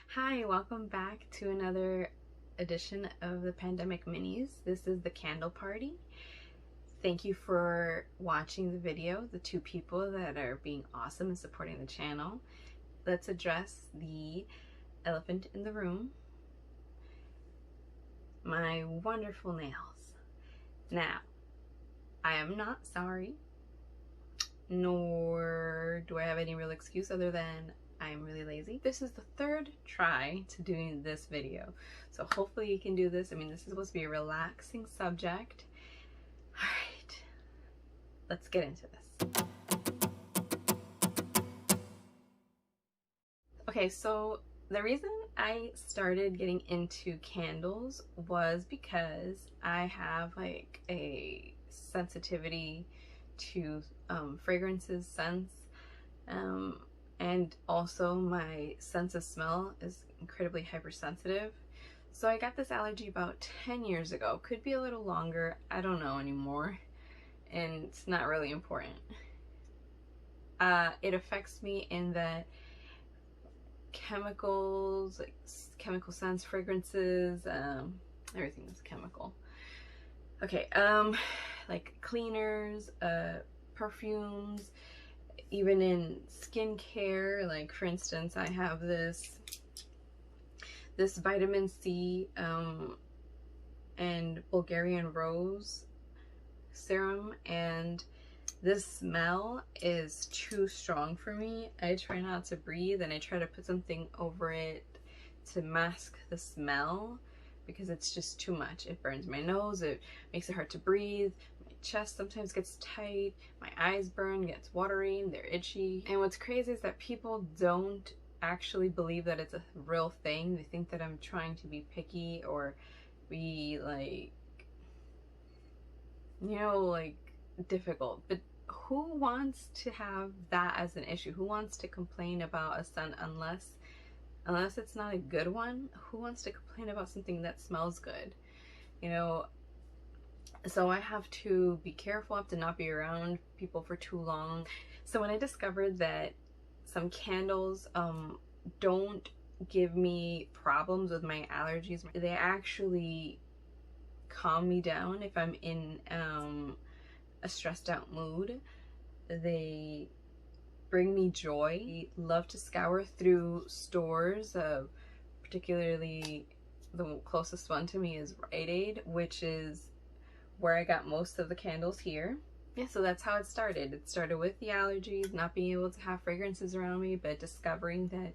Hi, welcome back to another edition of the Pandemic Minis. This is the candle party. Thank you for watching the video, the two people that are being awesome and supporting the channel. Let's address the elephant in the room, my wonderful nails. Now, I am not sorry, nor do I have any real excuse other than I'm really lazy. This is the third try to doing this video, so hopefully you can do this. I mean, this is supposed to be a relaxing subject. All right, let's get into this. Okay, so the reason I started getting into candles was because I have like a sensitivity to fragrances, scents, and also my sense of smell is incredibly hypersensitive. So I got this allergy about 10 years ago. Could be a little longer, I don't know anymore, and it's not really important. It affects me in that chemicals, like chemical scents, fragrances, everything is chemical. Okay, like cleaners, perfumes, even in skincare. Like for instance, I have this vitamin C and Bulgarian rose serum, and this smell is too strong for me. I try not to breathe and I try to put something over it to mask the smell because it's just too much. It burns my nose, it makes it hard to breathe, my chest sometimes gets tight, my eyes burn, gets watery, they're itchy. And what's crazy is that people don't actually believe that it's a real thing. They think that I'm trying to be picky or be like, you know, like difficult. But who wants to have that as an issue? Who wants to complain about a scent unless it's not a good one? Who wants to complain about something that smells good? You know, so I have to be careful. I have to not be around people for too long. So when I discovered that some candles don't give me problems with my allergies, they actually calm me down if I'm in a stressed out mood. They bring me joy. I love to scour through stores, particularly the closest one to me is Rite Aid, which is where I got most of the candles here. Yeah, so that's how it started. It started with the allergies, not being able to have fragrances around me, but discovering that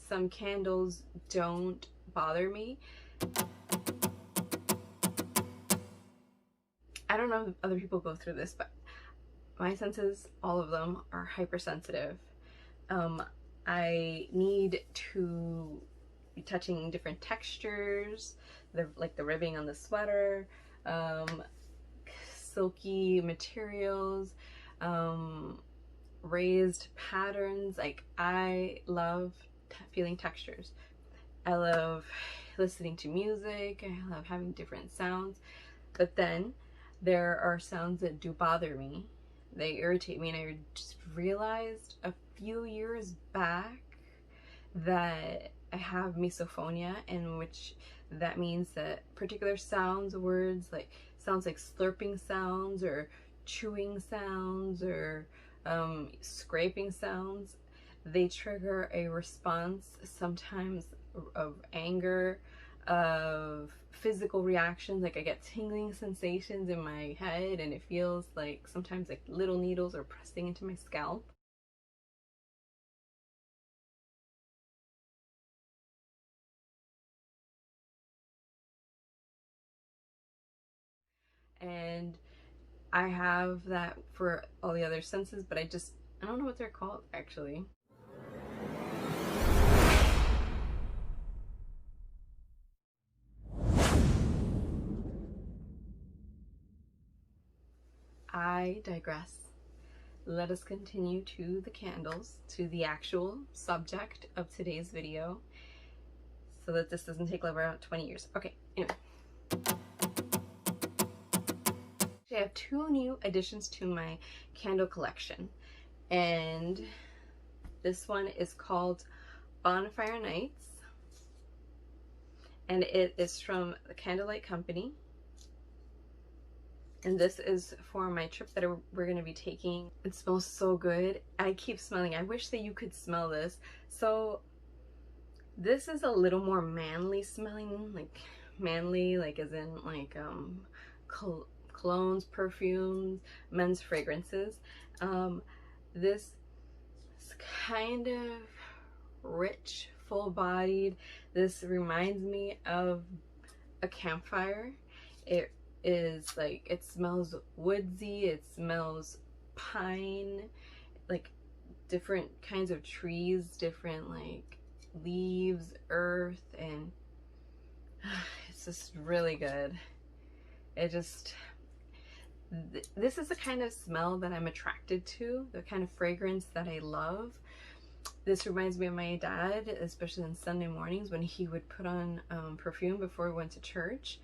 some candles don't bother me. I don't know if other people go through this, but my senses, all of them, are hypersensitive. I need to be touching different textures, like the ribbing on the sweater, silky materials, raised patterns. Like, I love feeling textures. I love listening to music. I love having different sounds. But then there are sounds that do bother me. They irritate me, and I just realized a few years back that I have misophonia, in which that means that particular sounds, words, like sounds like slurping sounds or chewing sounds or scraping sounds, they trigger a response, sometimes of anger, of physical reactions. Like I get tingling sensations in my head, and it feels like sometimes like little needles are pressing into my scalp. And I have that for all the other senses, but I don't know what they're called actually. I digress. Let us continue to the candles, to the actual subject of today's video, so that this doesn't take around 20 years. Okay, anyway. I have two new additions to my candle collection. And this one is called Bonfire Nights, and it is from the Candlelight Company. And this is for my trip that we're going to be taking. It smells so good. I keep smelling. I wish that you could smell this. So this is a little more manly smelling, like manly, like as in like colognes, perfumes, men's fragrances. This is kind of rich, full-bodied. This reminds me of a campfire. It is like, it smells woodsy, it smells pine, like different kinds of trees, different like leaves, earth, and it's just really good. It just, this is the kind of smell that I'm attracted to, the kind of fragrance that I love. This reminds me of my dad, especially on Sunday mornings when he would put on perfume before we went to church,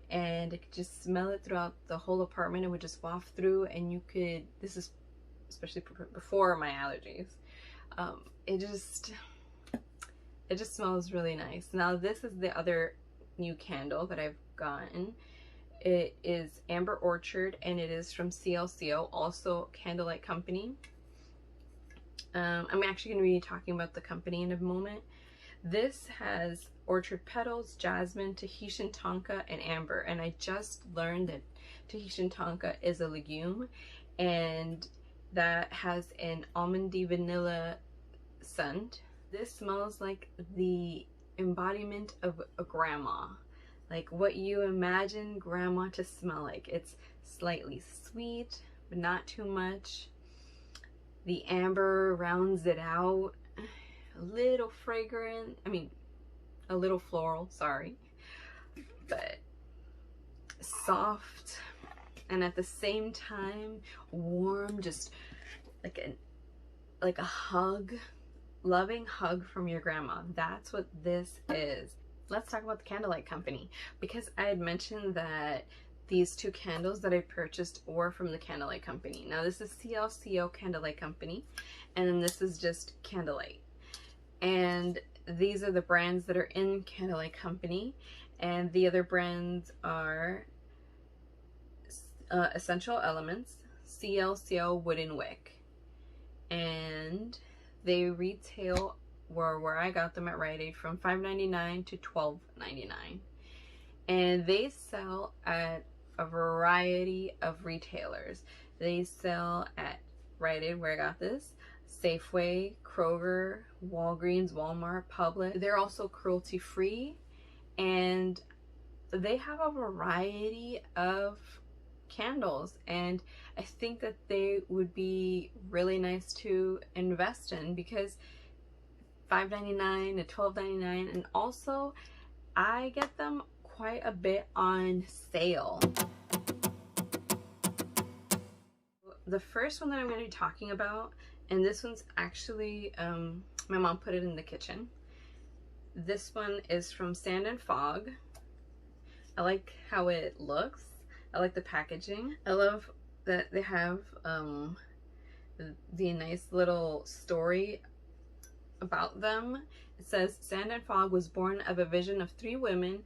and I could just smell it throughout the whole apartment. It would just waft through, and you could, this is especially before my allergies, it just smells really nice. Now this is the other new candle that I've gotten. It is Amber Orchard, and it is from CLCO, also Candlelight Company. I'm actually going to be talking about the company in a moment. This has orchard petals, jasmine, Tahitian tonka, and amber. And I just learned that Tahitian tonka is a legume, and that has an almondy vanilla scent. This smells like the embodiment of a grandma, like what you imagine grandma to smell like. It's slightly sweet, but not too much. The amber rounds it out, a little fragrant, I mean, a little floral, sorry, but soft, and at the same time warm, just like a hug, loving hug from your grandma. That's what this is. Let's talk about the Candlelight Company, because I had mentioned that these two candles that I purchased were from the Candlelight Company. Now this is CLCO Candlelight Company, and then this is just Candlelight. And these are the brands that are in Candlelight Company, and the other brands are Essential Elements, CLCO Wooden Wick. And they retail, where I got them at Rite Aid, from $5.99 to $12.99. And they sell at a variety of retailers. They sell at Rite Aid, where I got this, Safeway, Kroger, Walgreens, Walmart, Publix. They're also cruelty free, and they have a variety of candles, and I think that they would be really nice to invest in, because $5.99 to $12.99, and also I get them quite a bit on sale. The first one that I'm going to be talking about, and this one's actually, my mom put it in the kitchen. This one is from Sand and Fog. I like how it looks. I like the packaging. I love that they have the nice little story about them. It says, Sand and Fog was born of a vision of 3 women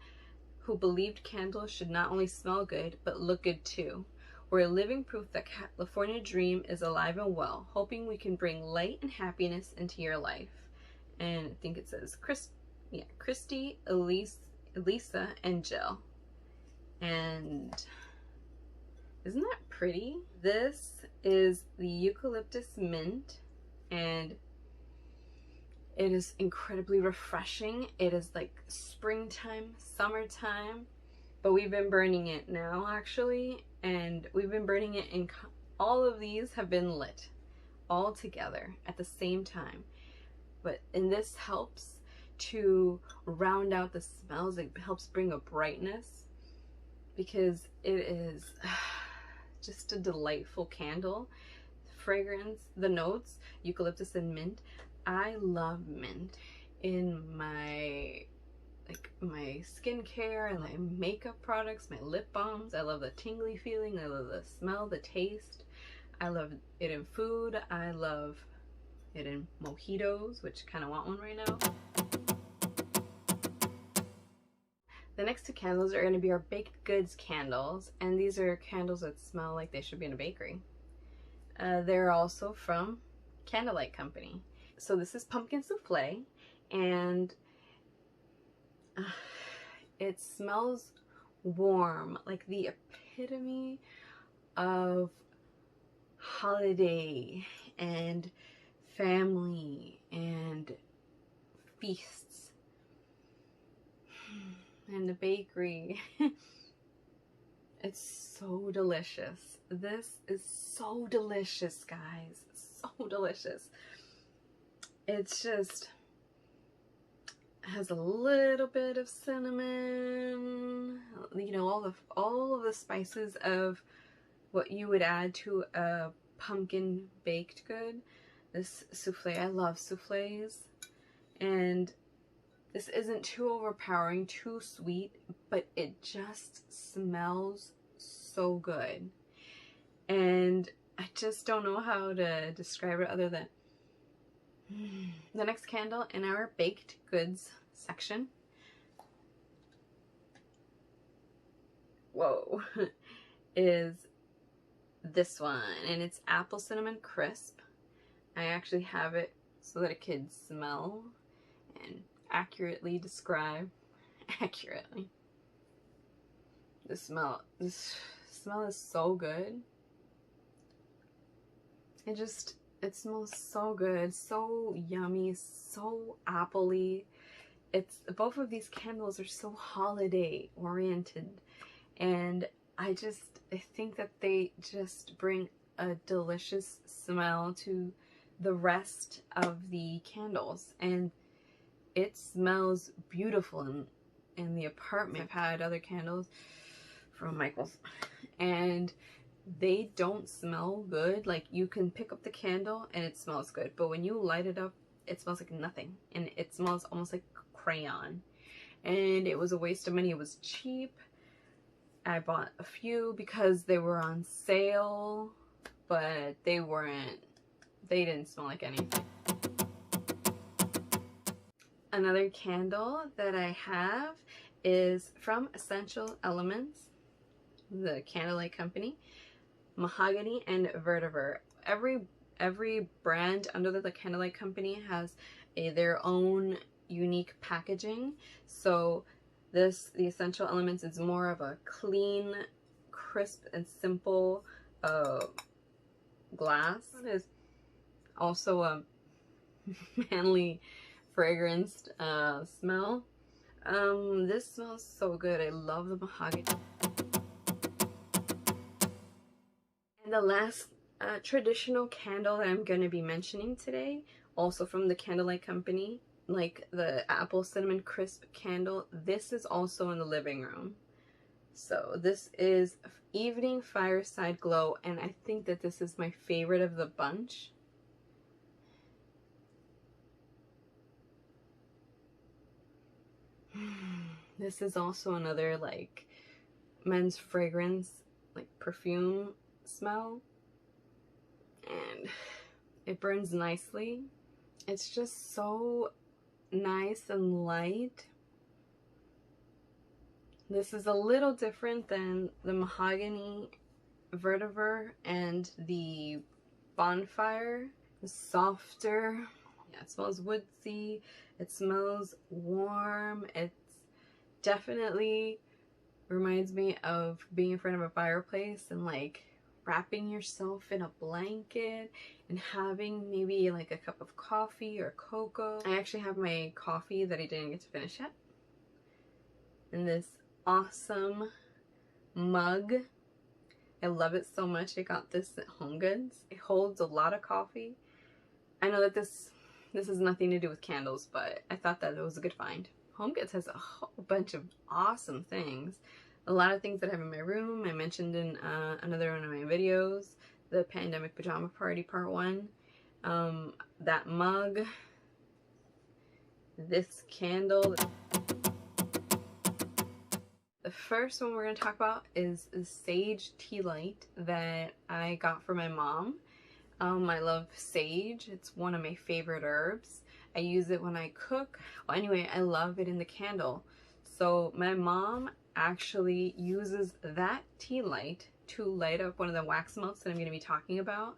who believed candles should not only smell good, but look good too. We're living proof that California dream is alive and well, hoping we can bring light and happiness into your life. And I think it says Christy, Elisa, and Jill. And isn't that pretty? This is the Eucalyptus Mint, and it is incredibly refreshing. It is like springtime, summertime, but we've been burning it now actually, and we've been burning it in, all of these have been lit all together at the same time. And this helps to round out the smells. It helps bring a brightness, because it is just a delightful candle. Fragrance, the notes, eucalyptus and mint. I love mint in my skincare and my makeup products, my lip balms. I love the tingly feeling. I love the smell, the taste. I love it in food. I love it in mojitos, which I kind of want one right now. The next two candles are going to be our baked goods candles, and these are candles that smell like they should be in a bakery. They're also from Candlelight Company. So this is pumpkin souffle, and it smells warm, like the epitome of holiday and family and feasts and the bakery. It's so delicious. This is so delicious, guys. So delicious. It's just has a little bit of cinnamon, you know, all of the spices of what you would add to a pumpkin baked good. This souffle, I love souffles, and this isn't too overpowering, too sweet, but it just smells so good. And I just don't know how to describe it other than the next candle in our baked goods section. Whoa, is this one, and it's apple cinnamon crisp. I actually have it so that it could smell and accurately describe this smell is so good. It smells so good, so yummy, so appley. Both of these candles are so holiday oriented, and I think that they just bring a delicious smell to the rest of the candles, and it smells beautiful in the apartment. I've had other candles from Michael's, and they don't smell good. Like, you can pick up the candle and it smells good, but when you light it up, it smells like nothing, and it smells almost like crayon, and it was a waste of money. It was cheap. I bought a few because they were on sale, but they didn't smell like anything. Another candle that I have is from Essential Elements, the Candlelight Company, Mahogany and Vetiver. Every brand under the Candlelight Company has their own unique packaging. So the Essential Elements is more of a clean, crisp, and simple glass. It is also a manly fragranced smell. This smells so good. I love the mahogany. And the last traditional candle that I'm going to be mentioning today, also from the Candlelight Company, like the apple cinnamon crisp candle, this is also in the living room. So this is Evening Fireside Glow, and I think that this is my favorite of the bunch. This is also another like men's fragrance, like perfume smell, and it burns nicely. It's just so nice and light. This is a little different than the Mahogany, Vetiver, and the Bonfire. It's softer. Yeah, it smells woodsy. It smells warm. It's definitely reminds me of being in front of a fireplace and like wrapping yourself in a blanket and having maybe like a cup of coffee or cocoa. I actually have my coffee that I didn't get to finish yet in this awesome mug. I love it so much. I got this at Home Goods. It holds a lot of coffee. I know that this has nothing to do with candles, but I thought that it was a good find. Home Goods has a whole bunch of awesome things. A lot of things that I have in my room. I mentioned in another one of my videos, the Pandemic Pajama Party Part 1. That mug. This candle. The The first one we're going to talk about is the sage tea light that I got for my mom. I love sage. It's one of my favorite herbs. I use it when I cook. Well, anyway, I love it in the candle. So my mom actually uses that tea light to light up one of the wax melts that I'm going to be talking about.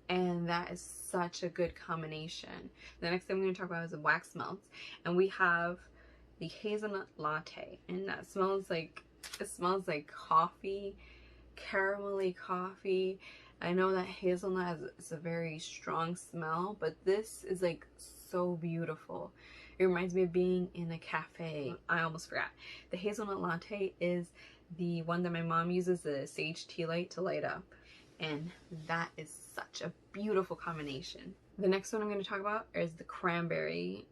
And that is such a good combination. The next thing we're going to talk about is the wax melts. And we have the hazelnut latte. And that smells like, it smells like coffee, caramelly coffee. I know that hazelnut is a very strong smell, but this is like so beautiful. It reminds me of being in a cafe. I almost forgot. The hazelnut latte is the one that my mom uses the sage tea light to light up. And that is such a beautiful combination. The next one I'm going to talk about is the cranberry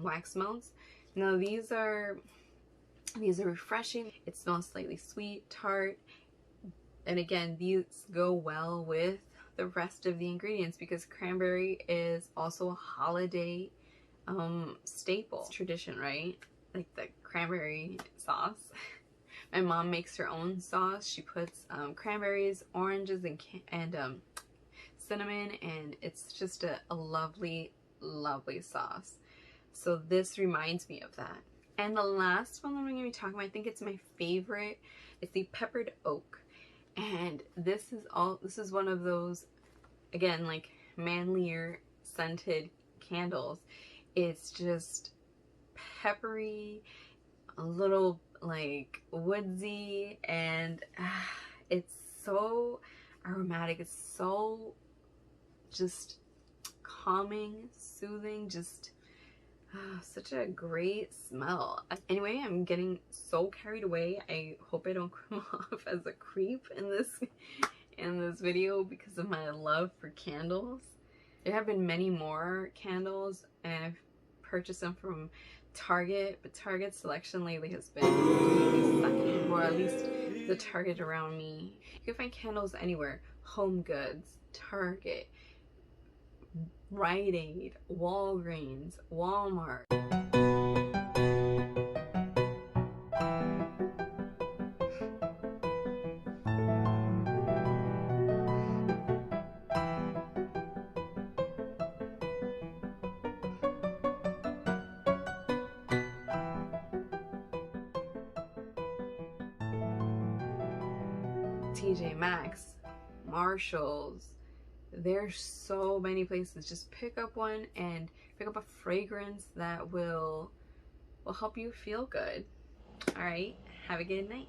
wax melts. Now these are refreshing. It smells slightly sweet, tart. And again, these go well with the rest of the ingredients because cranberry is also a holiday staple. It's tradition, right? Like the cranberry sauce. My mom makes her own sauce. She puts cranberries, oranges, and cinnamon, and it's just a lovely, lovely sauce. So this reminds me of that. And the last one that I'm going to be talking about, I think it's my favorite. It's the peppered oak. And this is one of those, again, like manlier scented candles. It's just peppery, a little like woodsy, and it's so aromatic. It's so just calming, soothing, just such a great smell. Anyway, I'm getting so carried away. I hope I don't come off as a creep in this video because of my love for candles. There have been many more candles, and I've purchased them from Target, but Target's selection lately has been really sucky, or at least the Target around me. You can find candles anywhere. Home Goods, Target, Rite Aid, Walgreens, Walmart. TJ Maxx, Marshalls. There's so many places. Just pick up one and pick up a fragrance that will help you feel good. All right, have a good night.